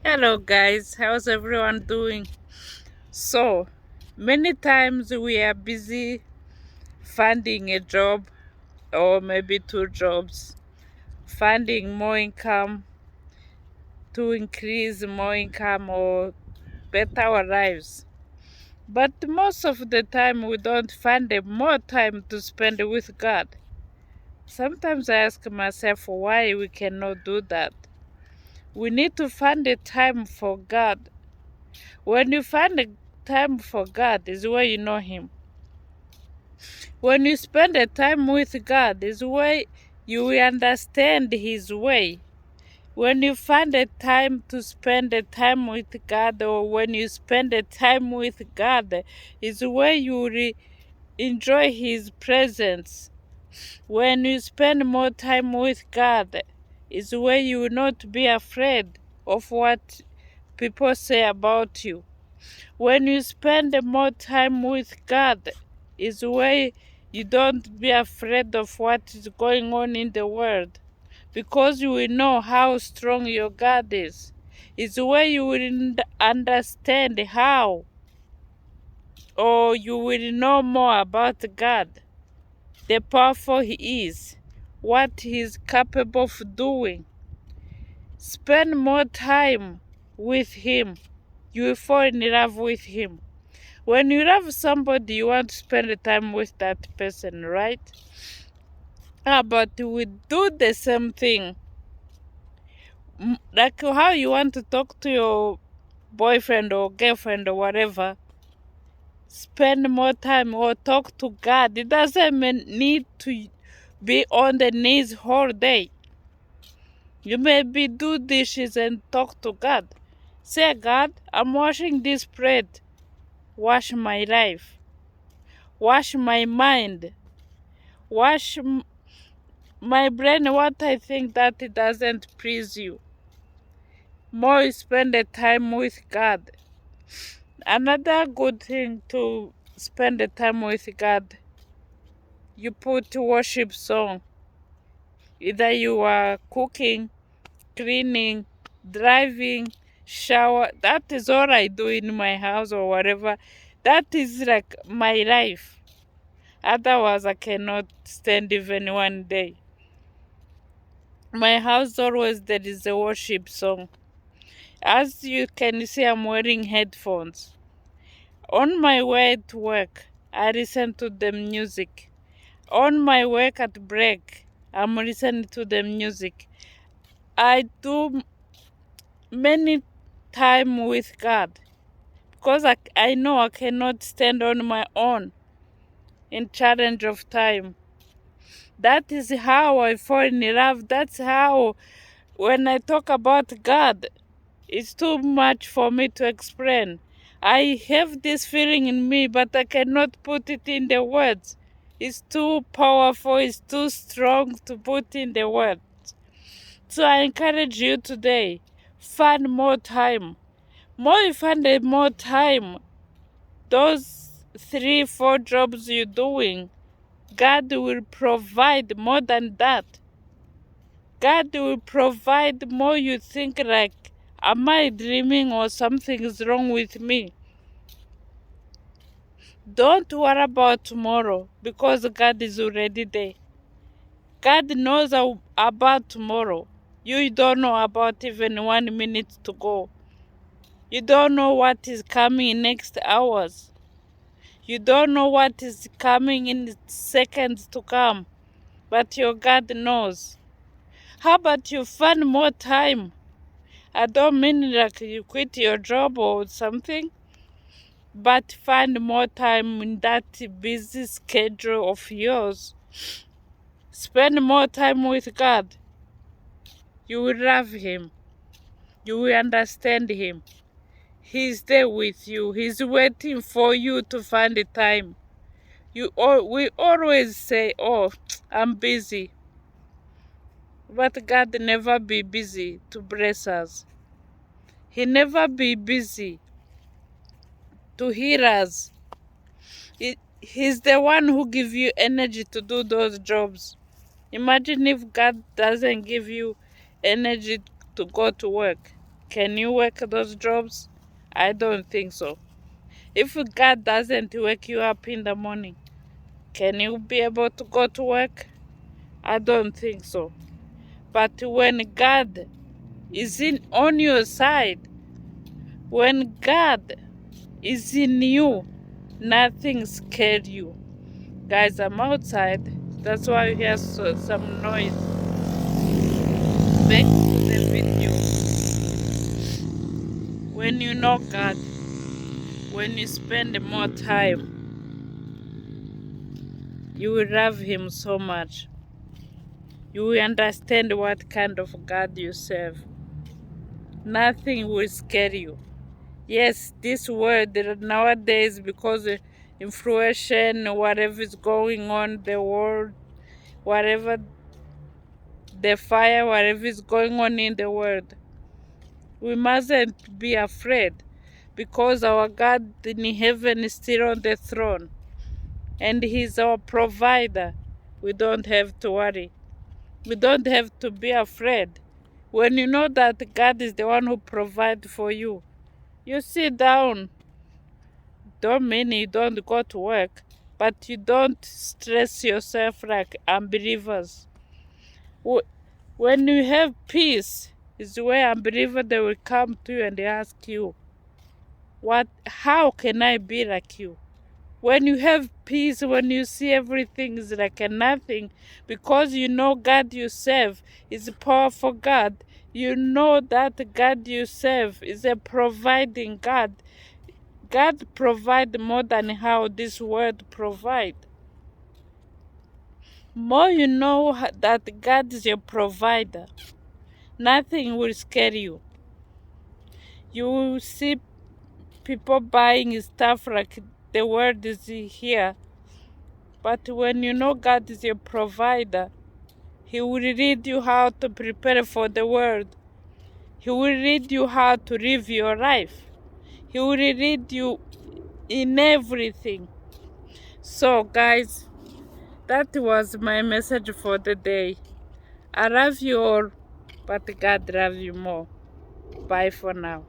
Hello, guys. How's everyone doing? So, many times we are busy finding a job or maybe two jobs, finding more income to increase more income or better our lives. But most of the time, we don't find more time to spend with God. Sometimes I ask myself why we cannot do that. We need to find a time for God. When you find a time for God, is where you know Him. When you spend the time with God, is where you will understand His way. When you find the time to spend the time with God, or when you spend the time with God, is where you will enjoy His presence. When you spend more time with God, is where you will not be afraid of what people say about you. When you spend more time with God, is where you don't be afraid of what is going on in the world, because you will know how strong your God is. Is where you will understand how, or you will know more about God, the powerful He is, what He is capable of doing. Spend more time with Him. You will fall in love with Him. When you love somebody, you want to spend the time with that person, right? But we do the same thing. Like how you want to talk to your boyfriend or girlfriend or whatever, spend more time or talk to God. It doesn't need to be on the knees whole day. You maybe do dishes and talk to God. Say, God, I'm washing this plate. Wash my life. Wash my mind. Wash my brain, what I think that it doesn't please you. More you spend the time with God. Another good thing to spend the time with God, you put worship song. Either you are cooking, cleaning, driving, shower. That is all I do in my house or whatever. That is like my life. Otherwise, I cannot stand even one day. My house always there is a worship song. As you can see, I'm wearing headphones. On my way to work, I listen to the music. On my work at break, I'm listening to the music. I do many time with God, because I know I cannot stand on my own in challenge of time. That is how I fall in love. That's how, when I talk about God, it's too much for me to explain. I have this feeling in me, but I cannot put it in the words. It's too powerful, it's too strong to put in the words. So I encourage you today, find more time. More you find more time, those 3, 4 jobs you're doing, God will provide more than that. God will provide more. You think like, am I dreaming or something is wrong with me? Don't worry about tomorrow, because God is already there. God knows about tomorrow. You don't know about even 1 minute to go. You don't know what is coming in next hours. You don't know what is coming in seconds to come. But your God knows. How about you find more time? I don't mean like you quit your job or something, but find more time in that busy schedule of yours. Spend more time with God. You will love Him. You will understand Him. He's there with you. He's waiting for you to find the time. We always say, "Oh, I'm busy," but God never be busy to bless us. He never be busy to heal us. He's the one who gives you energy to do those jobs. Imagine if God doesn't give you energy to go to work. Can you work those jobs? I don't think so. If God doesn't wake you up in the morning, can you be able to go to work? I don't think so. But when God is on your side, when God is in you, nothing scares you. Guys, I'm outside. That's why you hear some noise. Back to the video. When you know God, when you spend more time, you will love Him so much. You will understand what kind of God you serve. Nothing will scare you. Yes, this world nowadays, because of inflation, whatever is going on in the world, whatever the fire, whatever is going on in the world, we mustn't be afraid, because our God in heaven is still on the throne and He's our provider. We don't have to worry. We don't have to be afraid. When you know that God is the one who provides for you, you sit down. Don't mean you don't go to work, but you don't stress yourself like unbelievers. When you have peace, is where unbelievers, they will come to you and they ask you, how can I be like you? When you have peace, when you see everything is like a nothing, because you know God you serve is a powerful God. You know that God you serve is a providing God. God provides more than how this world provides. More you know that God is your provider, nothing will scare you. You will see people buying stuff like the world is here. But when you know God is your provider, He will lead you how to prepare for the world. He will lead you how to live your life. He will lead you in everything. So guys, that was my message for the day. I love you all, but God loves you more. Bye for now.